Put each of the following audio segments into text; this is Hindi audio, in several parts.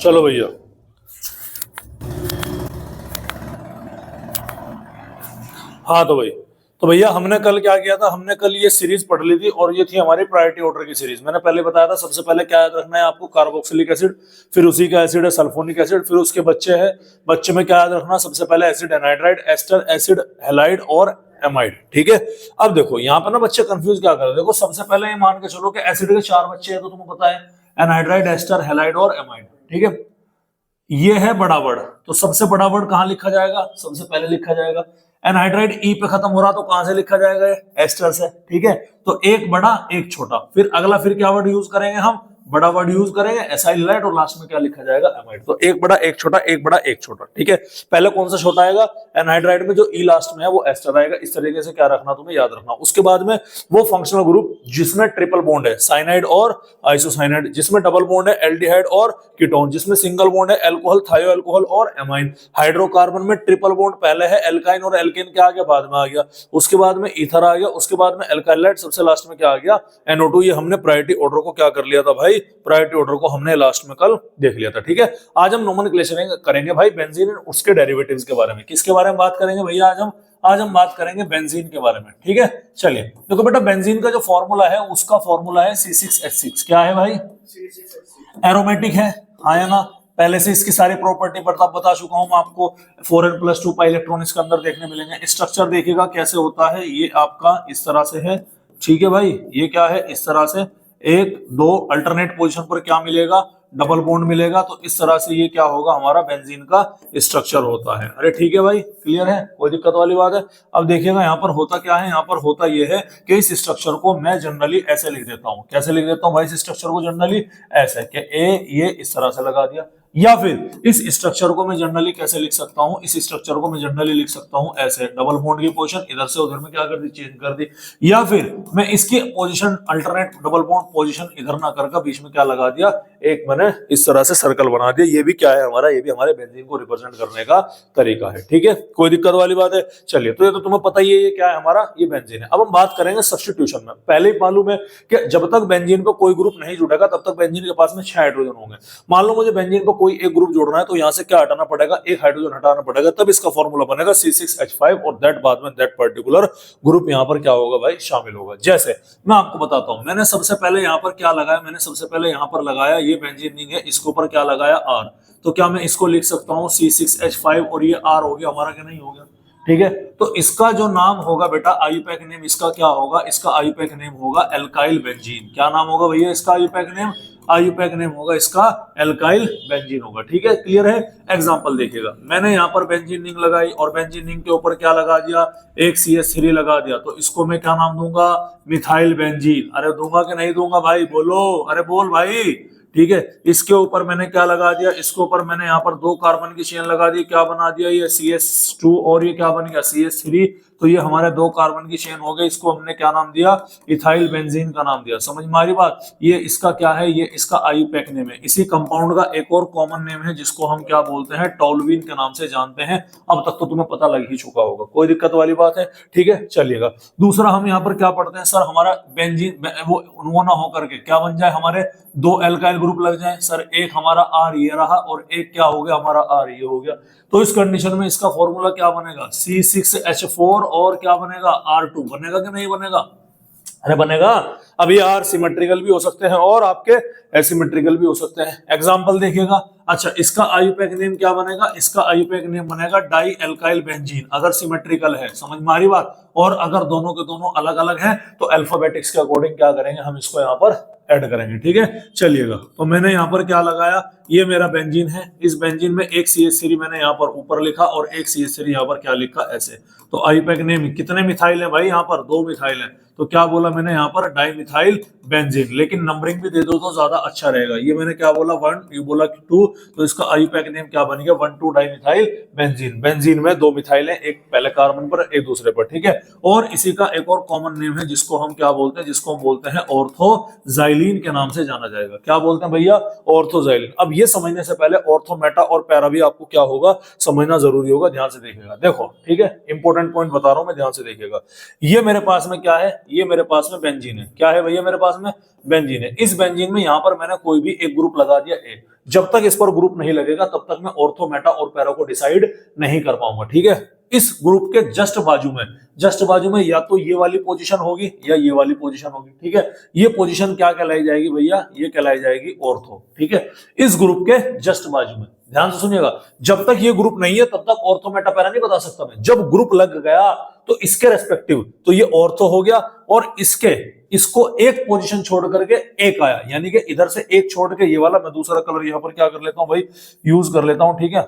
चलो भैया, हाँ तो भैया हमने कल क्या किया था, हमने कल ये सीरीज पढ़ ली थी और ये थी हमारी प्रायोरिटी ऑर्डर की सीरीज। मैंने पहले बताया था सबसे पहले क्या याद रखना है आपको, कार्बोक्सिलिक एसिड, फिर उसी का एसिड है सल्फोनिक एसिड, फिर उसके बच्चे हैं, बच्चे में क्या याद रखना, सबसे पहले acid anhydride, ester acid halide और एमाइड। ठीक है, अब देखो यहाँ पर ना बच्चे कंफ्यूज क्या कर रहे हैं। देखो सबसे पहले ये मान के चलो कि एसिड के 4 बच्चे हैं, तो तुम्हें पता है एनहाइड्राइड, एस्टर, हैलाइड और एमाइड। ठीक है, ये है बड़ा वर्ड, तो सबसे बड़ा वर्ड कहां लिखा जाएगा, सबसे पहले लिखा जाएगा एनहाइड्राइड। ई पे खत्म हो रहा तो कहां से लिखा जाएगा, एस्टर से। ठीक है, तो एक बड़ा एक छोटा, फिर अगला फिर क्या वर्ड यूज करेंगे हम, बड़ा वर्ड यूज करेंगे एसाइल हैलाइड, और लास्ट में क्या लिखा जाएगा, एमाइड। तो एक बड़ा एक छोटा, एक बड़ा एक छोटा। ठीक है, पहले कौन सा छोटा आएगा, एनहाइड्राइड में जो ई लास्ट में है वो एस्टर आएगा। इस तरीके से क्या रखना, तुम्हें याद रखना। उसके बाद में वो फंक्शनल ग्रुप जिसमें ट्रिपल बॉन्ड है, साइनाइड और आइसोसाइनाइड, जिसमें डबल बॉन्ड है एल्डिहाइड और कीटोन, जिसमें सिंगल बॉन्ड है अल्कोहल, थायो अल्कोहल और एमाइन। हाइड्रोकार्बन में ट्रिपल बॉन्ड पहले है, एल्काइन और एल्केन क्या आ गया, बाद में आ गया। उसके बाद में ईथर आ गया, उसके बाद में एल्काइलाइड, सबसे लास्ट में क्या आ गया, NO2। ये हमने प्रायोरिटी ऑर्डर को क्या कर लिया था भाई, प्रायोरिटी ऑर्डर को हमने लास्ट में कल देख लिया था। ठीक है, आज हम नोमेनक्लेचर करेंगे भाई बेंजीन और उसके डेरिवेटिव्स के बारे में। किसके बारे में बात करेंगे भैया, आज हम बात करेंगे बेंजीन के बारे में। ठीक है, चलिए देखो बेटा, बेंजीन का जो फॉर्मूला है उसका फॉर्मूला है C6H6। क्या है भाई, एरोमेटिक है, आया ना। पहले से इसकी सारी प्रॉपर्टी बता चुका हूं मैं आपको। 4n+2 पाई इलेक्ट्रॉन इसके अंदर देखने मिलेंगे। स्ट्रक्चर देखिएगा कैसे होता है, ये आपका इस तरह से है। ठीक है भाई, ये क्या है, इस तरह से 1 2 अल्टरनेट पोजीशन पर क्या मिलेगा, डबल बॉन्ड मिलेगा। तो इस तरह से ये क्या होगा, हमारा बेंजीन का स्ट्रक्चर होता है। अरे ठीक है भाई, क्लियर है, कोई दिक्कत वाली बात है। अब देखिएगा यहाँ पर होता क्या है, यहाँ पर होता ये है कि इस स्ट्रक्चर को मैं जनरली ऐसे लिख देता हूँ। कैसे लिख देता हूँ भाई इस स्ट्रक्चर को, जनरली ऐसे कि ये इस तरह से लगा दिया, या फिर इस स्ट्रक्चर को मैं जनरली कैसे लिख सकता हूं, इस स्ट्रक्चर को मैं जनरली लिख सकता हूं ऐसे, डबल बॉन्ड की पोजीशन इधर से उधर में क्या कर दी, चेंज कर दी। या फिर मैं इसकी position alternate double bond position इधर ना करके बीच में क्या लगा दिया, एक मैंने इस तरह से सर्कल बना दिया। ये भी क्या है हमारा, ये भी हमारे बेंजीन को रिप्रेजेंट करने का तरीका है। ठीक है, कोई दिक्कत वाली बात है। चलिए, तो ये तो तुम्हें पता ही है ये क्या है हमारा, ये बेंजीन है। अब हम बात करेंगे सब्स्टिट्यूशन में। पहले ही मालूम है कि जब तक बेंजीन पर कोई ग्रुप नहीं जुड़ेगा तब तक बेंजीन के पास में 6 हाइड्रोजन होंगे। मान लो मुझे बेंजीन पर कोई एक ग्रुप जोड़ना है, तो यहां से क्या हटाना पड़ेगा, एक हाइड्रोजन हटाना पड़ेगा, तब इसका फॉर्मूला बनेगा C6H5, और दैट बाद में दैट पर्टिकुलर ग्रुप यहां पर क्या होगा भाई, शामिल होगा। जैसे मैं आपको बताता हूं, मैंने सबसे पहले यहां पर क्या लगाया, मैंने सबसे पहले यहां पर लगाया, ये बेंजीन रिंग है, इसके ऊपर क्या लगाया, R। तो क्या मैं इसको लिख सकता हूं C6H5 और ये R हो गया हमारा, क्या नहीं हो गया। ठीक है, तो इसका जो नाम होगा बेटा, आईयूपैक नेम इसका क्या होगा, इसका आईयूपैक नेम होगा एल्काइल बेंजीन। क्या नाम होगा भैया इसका आईयूपैक नेम, आईयूपैक नेम होगा इसका एल्काइल बेंजीन होगा। ठीक है, क्लियर है। एग्जांपल देखिएगा, मैंने यहाँ पर बेंजीन रिंग लगाई और बेंजीन रिंग के ऊपर क्या लगा दिया, एक CH3 लगा दिया, तो इसको मैं क्या नाम दूंगा, मिथाइल बेंजीन। अरे दूंगा कि नहीं दूंगा भाई, बोलो, अरे बोल भाई। ठीक है, इसके ऊपर मैंने क्या लगा दिया, इसके ऊपर मैंने यहाँ पर 2 कार्बन की चेन लगा दी, क्या बना दिया, ये CH2 और ये क्या बन गया, CH3। तो ये हमारे 2 कार्बन की चेन हो गई, इसको हमने क्या नाम दिया, इथाइल बेंजीन का नाम दिया। समझ में आ रही बात। ये इसका क्या है, ये इसका आईयूपैक नेम है। इसी कंपाउंड का एक और कॉमन नेम है जिसको हम क्या बोलते हैं, टोल्यूइन के नाम से जानते हैं। अब तक तो तुम्हें पता लग ही चुका होगा, कोई दिक्कत वाली बात है। ठीक है, चलिएगा। दूसरा हम यहाँ पर क्या पढ़ते हैं, सर हमारा बेंजीन वो ना होकर के क्या बन जाए, हमारे 2 एल्काइल ग्रुप लग जाए। सर एक हमारा R ये रहा और एक क्या हो गया हमारा R ये हो गया। तो इस कंडीशन में इसका फॉर्मूला क्या बनेगा, C6H4 और क्या बनेगा, R2 बनेगा कि नहीं बनेगा, अरे बनेगा। अब ये R सिमेट्रिकल भी हो सकते हैं और आपके एसिमेट्रिकल भी हो सकते हैं। एग्जांपल देखिएगा। अच्छा, इसका आईयूपैक नेम क्या बनेगा, इसका आईयूपैक नेम बनेगा डाई एल्काइल बेंजीन, अगर सिमेट्रिकल है। समझ में आ रही बात। और अगर दोनों के दोनों अलग अलग हैं तो अल्फाबेटिक्स के अकॉर्डिंग क्या करेंगे, हम इसको यहाँ पर ऐड करेंगे। ठीक है, चलिएगा। तो मैंने यहाँ पर क्या लगाया, ये मेरा बेंजीन है, इस बेंजीन में एक CH3 मैंने यहाँ पर ऊपर लिखा और एक CH3 यहाँ पर क्या लिखा, ऐसे। तो आईयूपैक नेम कितने मिथाइल है भाई, यहाँ पर 2 मिथाइल है। तो क्या बोला मैंने यहाँ पर, डाइमिथाइल बेंजीन। लेकिन नंबरिंग भी दे दो तो ज्यादा अच्छा रहेगा। ये मैंने क्या बोला, 1, ये बोला 2, तो इसका आईयूपैक नेम क्या बन गया, 1,2 डाइमिथाइल बेंजीन। बेंजीन में 2 मिथाइल है, एक पहले कार्बन पर एक दूसरे पर। ठीक है, और इसी का एक और कॉमन नेम है जिसको हम क्या बोलते हैं, जिसको हम बोलते हैं ऑर्थोजाइलिन के नाम से जाना जाएगा। क्या बोलते हैं भैया, ऑर्थोजाइलिन। अब ये समझने से पहले ऑर्थो, मेटा और पैरा भी आपको क्या होगा, समझना जरूरी होगा। ध्यान से देखिएगा, देखो ठीक है, इंपॉर्टेंट पॉइंट बता रहा हूं मैं, ध्यान से देखिएगा। ये मेरे पास में क्या है, ये मेरे पास में बेंजीन है। क्या है भैया मेरे पास में? बेंजीन है। इस बेंजीन में यहां पर मैंने कोई भी एक ग्रुप लगा दिया ए। जब तक इस पर ग्रुप नहीं लगेगा तब तक मैं ऑर्थो, मेटा और पैरा को डिसाइड नहीं कर पाऊंगा। ठीक है, इस ग्रुप के जस्ट बाजू में या तो ये वाली पोजीशन होगी या ये वाली पोजीशन होगी। ठीक है, ये पोजीशन क्या कहलाई जाएगी भैया? ये कहलाई जाएगी ऑर्थो। ठीक है, इस ग्रुप के जस्ट बाजू में, ध्यान से सुनिएगा, जब तक ये ग्रुप नहीं है तब तक ऑर्थो, मेटा, पैरा नहीं बता सकता मैं। जब ग्रुप लग गया तो इसके रेस्पेक्टिव तो ये ऑर्थो हो गया, और इसको एक पोजीशन छोड़ करके एक आया, यानी कि इधर से एक छोड़ के ये वाला, मैं दूसरा कलर यहां पर क्या कर लेता हूं भाई, यूज कर लेता हूं। ठीक है,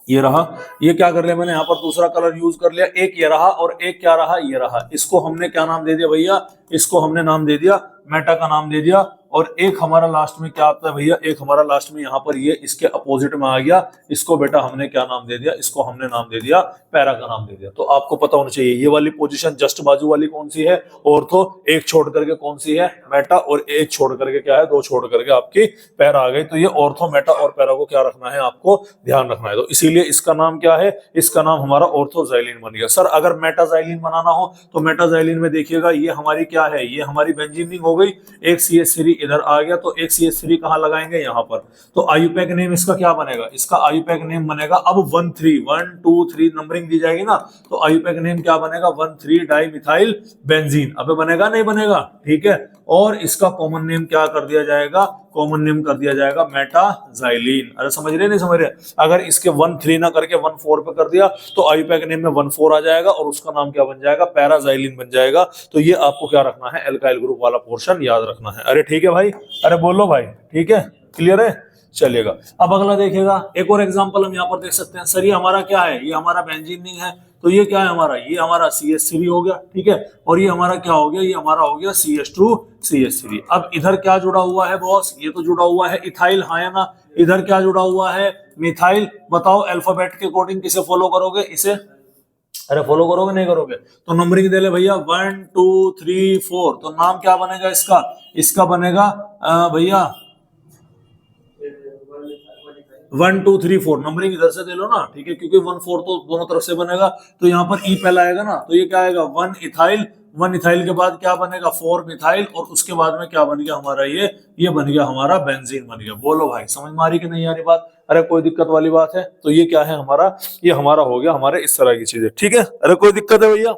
ये रहा, ये क्या कर लिया मैंने यहाँ पर दूसरा कलर यूज कर लिया। एक ये रहा और एक क्या रहा, ये रहा। इसको हमने क्या नाम दे दिया भैया? इसको हमने नाम दे दिया, मेटा का नाम दे दिया। और एक हमारा लास्ट में क्या आता है भैया? एक हमारा लास्ट में यहाँ पर ये इसके अपोजिट में आ गया, इसको बेटा हमने क्या नाम दे दिया? इसको हमने नाम दे दिया, पैरा का नाम दे दिया। तो आपको पता होना चाहिए ये वाली पोजीशन जस्ट बाजू वाली कौन सी है? ऑर्थो। एक छोड़ करके कौन सी है? मेटा। और एक छोड़ करके क्या है? दो छोड़ करके आपकी पैरा आ गई। तो ये ऑर्थो, मेटा और पैरा को क्या रखना है? आपको ध्यान रखना है। तो इसीलिए इसका नाम क्या है? इसका नाम हमारा ऑर्थोजाइलिन बन गया। सर अगर मेटाजाइलिन बनाना हो तो मेटाजाइलिन में देखिएगा, ये हमारी क्या है? ये हमारी बेंजीन रिंग हो गई। एक CH3 इधर आ गया, तो एक CH3 कहां लगाएंगे? यहां पर। तो आयुपैक नेम इसका क्या बनेगा? इसका आयुपैक नेम बनेगा अब 1,3 1 2 3 नंबरिंग दी जाएगी ना, तो आयुपैक नेम क्या बनेगा? 1,3 डाई मिथाइल बेंजीन। अबे बनेगा नहीं बनेगा? ठीक है, और इसका कॉमन नेम क्या कर दिया जाएगा? कॉमन नेम कर दिया जाएगा मेटाजाइलिन। अरे समझ रहे नहीं समझ रहे? अगर इसके 1,3 ना करके 1,4 पे कर दिया तो आयुपैक नेम में 1,4 आ जाएगा और उसका नाम क्या बन जाएगा? पैराजाइलिन बन जाएगा। तो ये आपको क्या रखना है? एल्काइल ग्रुप वाला पोर्शन याद रखना है। अरे ठीक है भाई, अरे बोलो भाई, ठीक है, क्लियर है? चलिएगा, अब अगला देखिएगा, एक और एग्जांपल हम यहाँ पर देख सकते हैं। सर ये हमारा क्या है? ये हमारा बेंजीन रिंग है। तो ये क्या है हमारा? ये हमारा CH3 हो गया। ठीक है, और ये हमारा क्या हो गया? ये हमारा हो गया CH2 CH3। अब इधर क्या जुड़ा हुआ है बॉस? ये तो जुड़ा हुआ है इथाइल, हाँ या ना? इधर क्या जुड़ा हुआ है? मिथाइल। बताओ अल्फाबेट के अकॉर्डिंग किसे फॉलो करोगे? इसे। अरे फॉलो करोगे नहीं करोगे? तो नंबरिंग दे ले भैया, 1 2 3 4। तो नाम क्या बनेगा इसका? इसका बनेगा भैया 1 2 3 4। नंबरिंग इधर से दे लो ना, ठीक है, क्योंकि 1 4 तो दोनों तरफ से बनेगा। तो यहाँ पर ई पहला आएगा ना, तो ये क्या आएगा? 1 इथाइल। 1 इथाइल के बाद क्या बनेगा? 4 मिथाइल। और उसके बाद में क्या बन गया हमारा? ये बन गया हमारा बेंजीन बन गया। बोलो भाई, समझ में आ रही कि नहीं आ रही बात? अरे कोई दिक्कत वाली बात है? तो ये क्या है हमारा? ये हमारा हो गया हमारे इस तरह की चीजें। ठीक है, अरे कोई दिक्कत है भैया?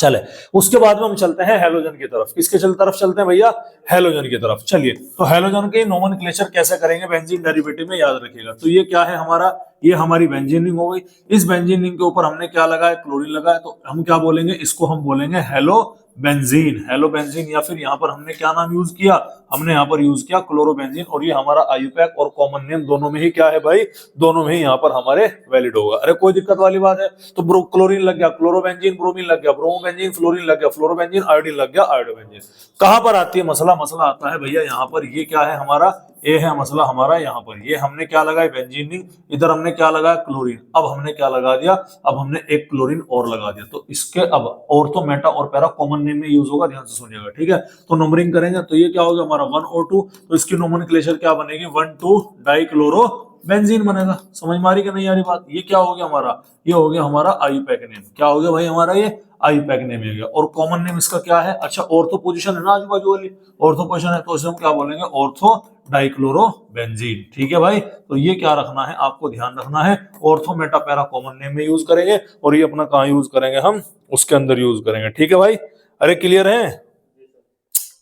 चले, उसके बाद में हम चलते हैं हेलोजन की तरफ। किसके तरफ चलते हैं भैया? हेलोजन की तरफ। चलिए, तो हेलोजन के नोमेनक्लेचर कैसे करेंगे बेंजीन डेरिवेटिव में, याद रखिएगा। तो ये क्या है हमारा? ये हमारी बेंजीन रिंग हो गई। इस बेंजीन रिंग के ऊपर हमने क्या लगाया? क्लोरीन लगाया। तो हम क्या बोलेंगे? इसको हम बोलेंगे हेलो बेंजीन। हेलो बेंजीन, या फिर यहाँ पर हमने क्या नाम यूज किया? हमने यहाँ पर यूज किया क्लोरोबेंजीन। और ये हमारा आयुपैक और कॉमन नेम दोनों में ही क्या है भाई? दोनों में ही यहाँ पर हमारे वैलिड होगा। अरे कोई दिक्कत वाली बात है? तो क्लोरीन लग गया क्लोरोबेंजीन, ब्रोमीन लग गया ब्रोमोबेंजीन, फ्लोरीन लग गया फ्लोरोबेंजीन, आयोडीन लग गया आयोडोबेंजीन। कहां पर आती है मसला? मसला आता है भैया यहाँ पर। ये क्या है हमारा? ये है मसला हमारा यहाँ पर। ये हमने क्या लगाया? Benzene ring. इधर हमने क्या लगाया? क्लोरीन। अब हमने क्या लगा दिया? अब हमने एक क्लोरीन और लगा दिया। तो इसके अब ऑर्थो, मेटा और पैरा कॉमन नेम में यूज होगा, ध्यान से सुनिएगा। ठीक है, तो नंबरिंग करेंगे तो ये क्या होगा हमारा? 1 और 2। तो इसकी नोमेनक्लेचर क्या बनेगी? 1 2 डाइक्लोरो बेंजीन बनेगा। समझ में आ रही कि नहीं आ रही बात? ये क्या हो गया हमारा? ये हो गया हमारा आयुपैक नेम। क्या हो गया भाई हमारा? ये आयुपैक नेम हो गया। और कॉमन नेम इसका क्या है? अच्छा, ऑर्थो पोजीशन है ना आजू बाजू वाली, ऑर्थो पोजीशन है, तो इसे हम क्या बोलेंगे? Ortho dichloro benzene. ठीक है भाई, तो ये क्या रखना है? आपको ध्यान रखना है। Ortho, Meta, para common name में यूज करेंगे, और ये अपना कहाँ यूज करेंगे? हम उसके अंदर यूज करेंगे। ठीक है भाई, अरे क्लियर है?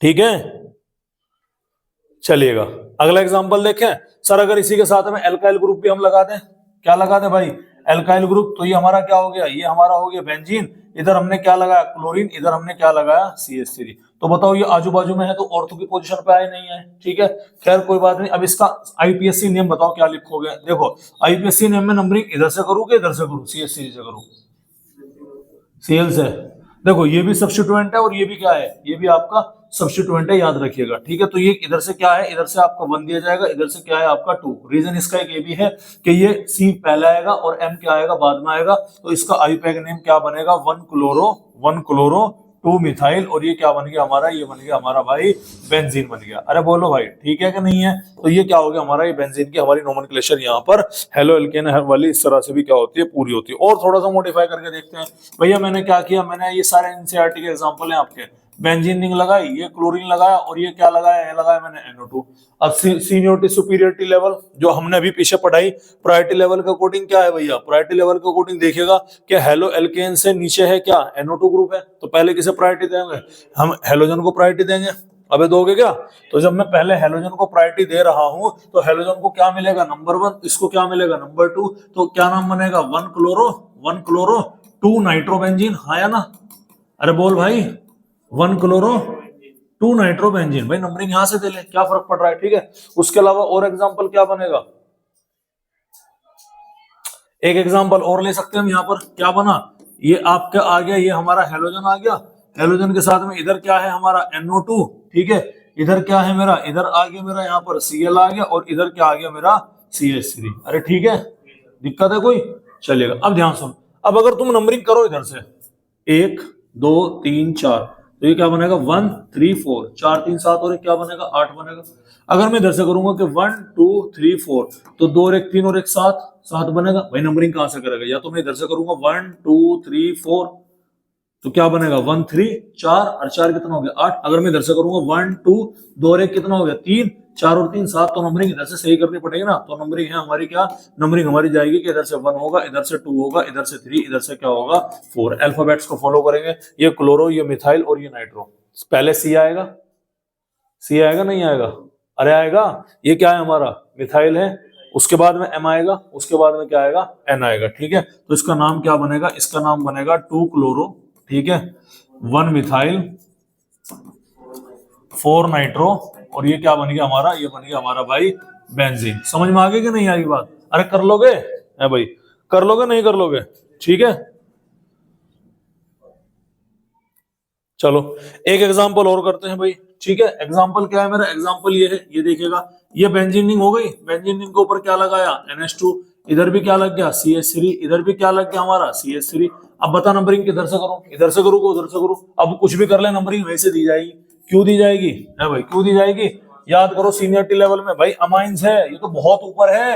ठीक है, चलिएगा अगला एग्जांपल देखें। सर अगर इसी के साथ में एल्काइल ग्रुप भी हम लगा दें, क्या लगा दें भाई? Alkyl group. तो ये हमारा क्या हो गया? ये हमारा हो गया बेंजीन। इधर हमने क्या लगाया? क्लोरीन। इधर हमने क्या लगाया? CH3। तो बताओ ये आजू बाजू में है तो ऑर्थो की पोजीशन पे आए नहीं है। ठीक है, खैर कोई बात नहीं। अब इसका IPSC नेम बताओ क्या लिखोगे? देखो IPSC नेम में नंबरिंग इधर से करूँ कि इधर से करूँ? CH3 से करूँ? Cl से। देखो ये भी सब्स्टिट्यूएंट है और ये भी क्या है? ये भी आपका सब्स्टिट्यूएंट है, याद रखिएगा। ठीक है, तो ये इधर से क्या है? इधर से आपका 1 दिया जाएगा, इधर से क्या है आपका 2। रीजन इसका एक ये भी है कि ये C पहले आएगा और M क्या आएगा? बाद में आएगा। तो इसका आयुपैक नेम क्या बनेगा? 1 क्लोरो टू मिथाइल, और ये क्या बन गया हमारा, ये बन गया हमारा भाई बेंजीन बन गया। अरे बोलो भाई ठीक है कि नहीं है? तो ये क्या हो गया हमारा, ये बेंजीन की हमारी नोमेनक्लेचर यहाँ पर हेलो एल्केन वाली इस तरह से भी क्या होती है, पूरी होती है। और थोड़ा सा मॉडिफाई करके देखते हैं भैया। मैंने क्या किया, मैंने ये सारे एनसीईआरटी के एग्जांपल हैं आपके, बेंजीन रिंग लगाई, ये क्लोरीन लगाया, और ये क्या लगाया, ये लगाया मैंने NO2। अब सीनियोरिटी सुपीरियरिटी लेवल जो हमने अभी पीछे पढ़ाई, प्रायोरिटी लेवल के अकॉर्डिंग क्या है भैया, प्रायोरिटी लेवल के अकॉर्डिंग देखिएगा कि हेलो एल्केन से नीचे है क्या, NO2 ग्रुप है, तो पहले किसे प्रायोरिटी देंगे, हम हेलोजन को प्रायोरिटी देंगे। अबे दोगे क्या? तो जब मैं पहले हेलोजन को प्रायोरिटी दे रहा हूं तो हेलोजन को क्या मिलेगा, नंबर 1, इसको क्या मिलेगा, नंबर 2, तो क्या नाम बनेगा, 1 क्लोरो 2 नाइट्रोबेंजीन, हाँ या ना? अरे बोल भाई, 1 क्लोरो 2 नाइट्रोबेंजीन। भाई नंबरिंग यहां से दे ले, क्या फर्क पड़ रहा है, ठीक है। उसके अलावा और एग्जांपल क्या बनेगा, एक एग्जांपल और ले सकते हैं हम यहाँ पर, क्या बना, ये आपका आ गया, ये हमारा हेलोजन आ गया, हेलोजन के साथ में इधर क्या है हमारा NO2, ठीक है, इधर क्या है मेरा, इधर आ गया मेरा यहाँ पर Cl आ गया, और इधर क्या आ गया मेरा CH3। अरे ठीक है, दिक्कत है कोई? चलेगा। अब ध्यान सुन, अब अगर तुम नंबरिंग करो इधर से 1 2 3 4, तो ये क्या बनेगा 1 3 4, 4 3 7, और ये क्या बनेगा 8 बनेगा। अगर मैं इधर से करूंगा कि 1 2 3 4, तो 2 और 1 3 और 1 7, 7 बनेगा। भाई नंबरिंग कहां से करेगा, या तो मैं इधर से करूंगा 1 2 3 4, तो क्या बनेगा 1 3 4, और 4 कितना हो गया 8। अगर मैं इधर से करूंगा 1 2, 2 और 1 कितना हो गया 3, 4 और 3 7, तो नंबरिंग इधर से सही करनी पड़ेगी ना। तो नंबरिंग है हमारी क्या, नंबरिंग हमारी जाएगी कि इधर से 1 होगा, इधर से 2 होगा, इधर से 3, इधर से क्या होगा 4। अल्फाबेट्स को फॉलो करेंगे, ये क्लोरो, ये मिथाइल और ये नाइट्रो। पहले सी आएगा, सी आएगा नहीं आएगा, अरे आएगा, ये क्या है हमारा मिथाइल है, उसके बाद में M आएगा, उसके बाद में क्या आएगा N आएगा, ठीक है। तो इसका नाम क्या बनेगा, इसका नाम बनेगा 2 क्लोरो, ठीक है, 1 मिथाइल 4 नाइट्रो, और ये क्या बन गया हमारा, ये बन गया हमारा भाई बेंजीन। समझ में आ गई कि नहीं आ गई बात? अरे कर लोगे है भाई, कर लोगे नहीं कर लोगे, ठीक है। चलो एक एग्जांपल और करते हैं भाई, ठीक है। एग्जांपल क्या है मेरा, एग्जांपल ये है, ये देखिएगा, ये बेंजीन रिंग हो गई, बेंजीन रिंग के ऊपर क्या लगाया NH2, इधर भी क्या लग गया CH3, इधर भी क्या लग गया हमारा CH3। अब बता नंबरिंग किधर से करूं, इधर से करूं उधर से करूं? अब कुछ भी कर ले नंबरिंग वैसे दी जाएगी। क्यों दी जाएगी है भाई, क्यों दी जाएगी? याद करो सीनियरिटी लेवल में भाई अमाइंस है, ये तो बहुत ऊपर है,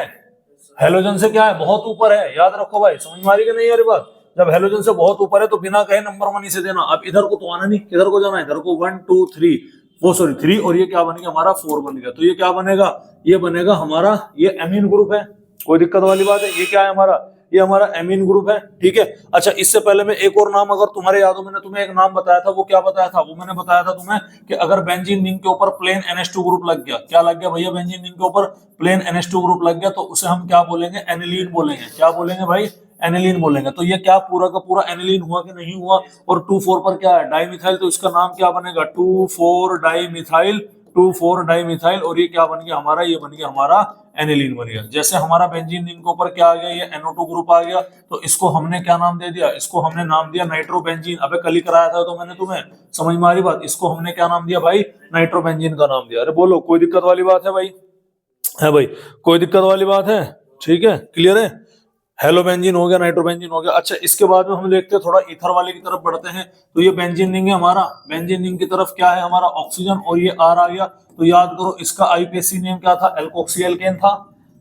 हेलोजन से क्या है बहुत ऊपर है, याद रखो भाई। समझ में आ रही कि नहीं यार बात? जब हेलोजन से बहुत ऊपर है तो बिना कहे नंबर 1 से देना। अब इधर को तो आना नहीं, किधर को जाना है, इधर को 1 2 3, वो सॉरी 3, और ये क्या बन गया हमारा 4 बन गया। तो ये क्या बनेगा, ये बनेगा हमारा, ये एमीन ग्रुप है, कोई दिक्कत वाली बात है? ये क्या है हमारा, ये हमारा एमीन ग्रुप है, ठीक है। अच्छा इससे पहले मैं एक और नाम, अगर तुम्हारे याद हो मैंने तुम्हें एक नाम बताया था, वो क्या बताया था, वो मैंने बताया था तुम्हें कि अगर बेंजीन रिंग के ऊपर प्लेन NH2 ग्रुप लग गया, क्या लग गया भैया, बेंजीन रिंग के ऊपर प्लेन NH2 ग्रुप लग गया, तो उसे हम क्या बोलेंगे, एनिलीन बोलेंगे। क्या बोलेंगे भाई, एनिलीन बोलेंगे। तो ये क्या पूरा का पूरा एनिलीन हुआ कि नहीं हुआ? और 2,4 पर क्या है, डाइमिथाइल, तो इसका नाम क्या बनेगा 2,4 डाइमिथाइल, 2,4 डाइमिथाइल, और ये क्या बन गया हमारा, ये बन गया हमारा एनिलीन बन गया। जैसे हमारा बेंजीन रिंग के ऊपर क्या आ गया, ये NO2 ग्रुप आ गया, तो इसको हमने क्या नाम दे दिया, इसको हमने नाम दिया नाइट्रोबेंजीन। अबे कल ही कराया था तो मैंने तुम्हें, समझ में आ रही बात? इसको हमने क्या नाम दिया भाई, नाइट्रोबेंजीन का नाम दिया। अरे बोलो कोई दिक्कत वाली बात है भाई, है भाई कोई दिक्कत वाली बात है? ठीक है, क्लियर है। हेलो बेंजीन हो गया, नाइट्रोबेंजीन हो गया। अच्छा इसके बाद में हम देखते हैं थोड़ा ईथर वाले की तरफ बढ़ते हैं। तो ये बेंजीन रिंग है हमारा, बेंजीन रिंग की तरफ क्या है हमारा ऑक्सीजन, और ये R आ गया। तो याद करो इसका आईपीएसी नेम क्या था, एल्कोक्सी एल्केन था,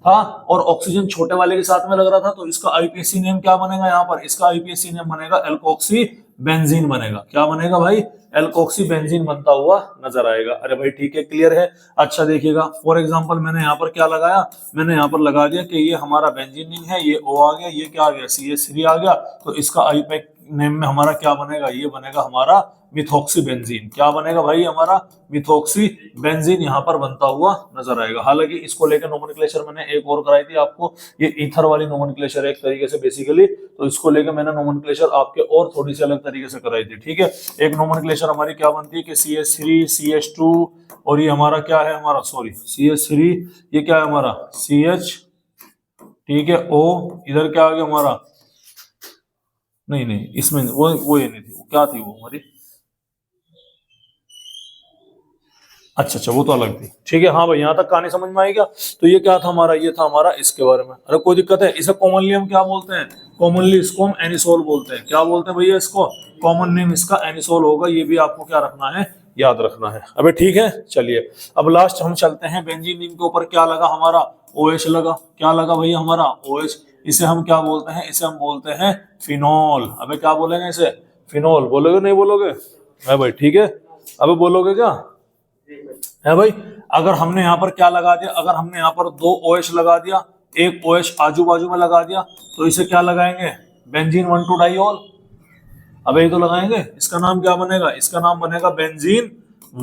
और ऑक्सीजन छोटे वाले के साथ में लग रहा था, तो इसका आईपीएसी नेम क्या बनेगा यहाँ पर, इसका आईपीएसी नेम बनेगा एल्कोक्सी बेंजीन बनेगा। क्या बनेगा भाई, एल्कोक्सी बेंजीन बनता हुआ नजर आएगा। अरे भाई ठीक है, क्लियर है। अच्छा देखिएगा, फॉर एग्जांपल मैंने यहाँ पर क्या लगाया, मैंने यहाँ पर लगा दिया कि ये हमारा बेंजीन रिंग है, ये O आ गया, ये क्या आ गया CH3 आ गया। तो इसका आईपीएसी नेम में हमारा क्या बनेगा, ये बनेगा हमारा मिथॉक्सी बेंजीन। क्या बनेगा भाई हमारा, मिथॉक्सी बेंजीन यहाँ पर बनता हुआ नजर आएगा। हालांकि इसको लेकर नोमेनक्लेचर मैंने एक और कराई थी आपको, ये ईथर वाली नोमेनक्लेचर एक तरीके से बेसिकली, तो इसको लेकर मैंने नोमेनक्लेचर आपके और थोड़ी सी अलग तरीके से कराई थी, ठीक है। एक नोमेनक्लेचर हमारी क्या बनती है कि CH3 CH2, और ये हमारा क्या है हमारा, सॉरी CH3, ये क्या है हमारा CH, ठीक है, O, इधर क्या आ गया हमारा, नहीं इसमें वो ये नहीं थी, वो क्या थी वो हमारी, अच्छा वो तो अलग थी, ठीक है। हाँ भाई यहाँ तक कहानी समझ में आई क्या? तो ये क्या था हमारा, ये था हमारा इसके बारे में। अरे कोई दिक्कत है? इसे कॉमनली हम क्या बोलते हैं, कॉमनली इसको हम एनिसोल बोलते हैं। क्या बोलते हैं भैया इसको, कॉमन नेम इसका एनिसोल होगा, ये भी आपको क्या रखना है, याद रखना है। अबे ठीक है, चलिए अब लास्ट हम चलते हैं बेंजीन रिंग के ऊपर। क्या लगा हमारा, OH लगा। क्या लगा भैया हमारा, OH। इसे हम क्या बोलते हैं, इसे हम बोलते हैं फिनोल। अबे क्या बोलेंगे इसे, फिनोल। बोलोगे नहीं बोलोगे, है भाई, ठीक है। अबे बोलोगे क्या, है भाई। अगर हमने यहाँ पर क्या लगा दिया, अगर हमने यहाँ पर 2 OH लगा दिया, एक OH आजू बाजू में लगा दिया, तो इसे क्या लगाएंगे, बेंजीन 1,2 डाइऑल। अब ये तो लगाएंगे, इसका नाम क्या बनेगा, इसका नाम बनेगा बेंजीन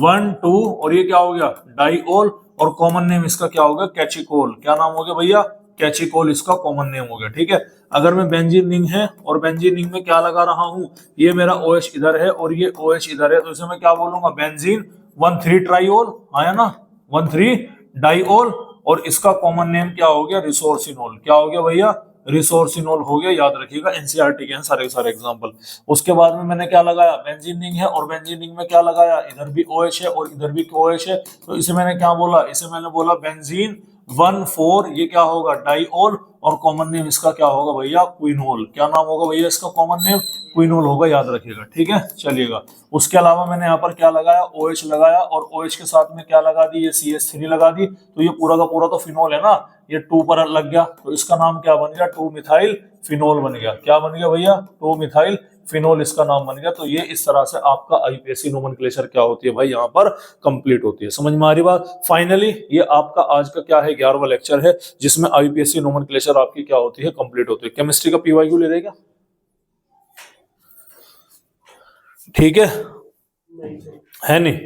1,2, और ये क्या हो गया, डाइऑल। और कॉमन नेम इसका क्या होगा, कैचिकोल। क्या नाम हो गया भैया, कैचिकोल इसका कॉमन नेम हो गया, ठीक है। अगर मैं बेंजीन रिंग है और बेंजीन रिंग में क्या लगा रहा हूं, ये मेरा OH इधर है और ये OH इधर है, तो इसे मैं क्या बोलूंगा, बेंजीन 1,3 ट्राइऑल, आया ना, 1,3 डाइऑल। और इसका कॉमन नेम क्या हो गया, रिसोर्सिनोल। क्या हो गया भैया, रिसोर्सिनोल हो गया, याद रखिएगा, एनसीईआरटी के हैं सारे के सारे एग्जांपल। उसके बाद में मैंने क्या लगाया, बेंजीन रिंग है और बेंजीन रिंग में क्या लगाया, इधर भी OH है और इधर भी OH है, तो इसे मैंने क्या बोला, इसे मैंने बोला बेंजीन 1,4, ये क्या होगा, डाइऑल। और कॉमन नेम इसका क्या होगा भैया, क्विनोल। क्या नाम होगा भैया इसका, कॉमन नेम क्विनोल होगा, याद रखिएगा, ठीक है। चलिएगा, उसके अलावा मैंने यहाँ पर क्या लगाया, OH लगाया, और OH के साथ में क्या लगा दी, ये CH3 लगा दी, तो ये पूरा का पूरा तो फिनोल है ना, ये 2 पर लग गया, तो इसका नाम क्या बन गया, 2 मिथाइल फिनोल बन गया। क्या बन गया भैया, 2 मिथाइल फिनोल इसका नाम बन गया। तो ये इस तरह से आपका IUPAC नोमेनक्लेचर क्या होती है भाई, यहाँ पर कंप्लीट होती है। समझ में आ रही बात। फाइनली ये आपका आज का क्या है, 11वां लेक्चर है, जिसमें IUPAC नोमेनक्लेचर आपकी क्या होती है, कंप्लीट होती है। केमिस्ट्री का PYQ ले देगा, ठीक है नहीं,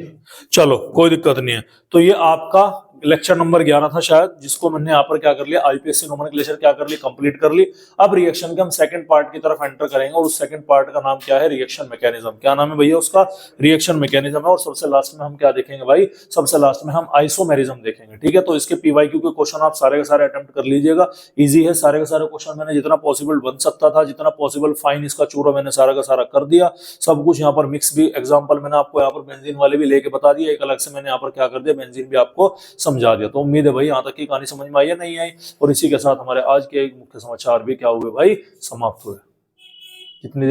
चलो कोई दिक्कत नहीं है। तो ये आपका लेक्चर नंबर 11 था शायद, जिसको मैंने यहाँ पर क्या कर लिया, IUPAC नोमेनक्लेचर क्या कर ली, कंप्लीट कर ली। अब रिएक्शन के हम सेकंड पार्ट की तरफ एंटर करेंगे, और उस सेकंड पार्ट का नाम क्या है, रिएक्शन मैकेनिज्म। क्या नाम है भैया उसका, रिएक्शन मैकेनिज्म है। और सबसे लास्ट में हम क्या देखेंगे भाई, सबसे लास्ट में हम आइसोमेरिज्म देखेंगे, ठीक है। तो इसके PYQ के क्वेश्चन आप सारे के सारे अटेम्प्ट कर लीजिएगा, इजी है सारे के सारे क्वेश्चन। मैंने जितना पॉसिबल बन सकता था, जितना पॉसिबल फाइन इसका चूरा मैंने सारा का सारा कर दिया। सब कुछ यहाँ पर मिक्स भी एग्जाम्पल मैंने आपको यहाँ पर बेंजीन वाले भी लेके बता दिया, एक अलग से मैंने यहाँ पर क्या कर दिया, बेंजीन भी आपको समझा दिया। तो उम्मीद है भाई यहाँ तक की कहानी समझ में आई है, नहीं आई। और इसी के साथ हमारे आज के मुख्य समाचार भी क्या हुए भाई, समाप्त हुए। कितनी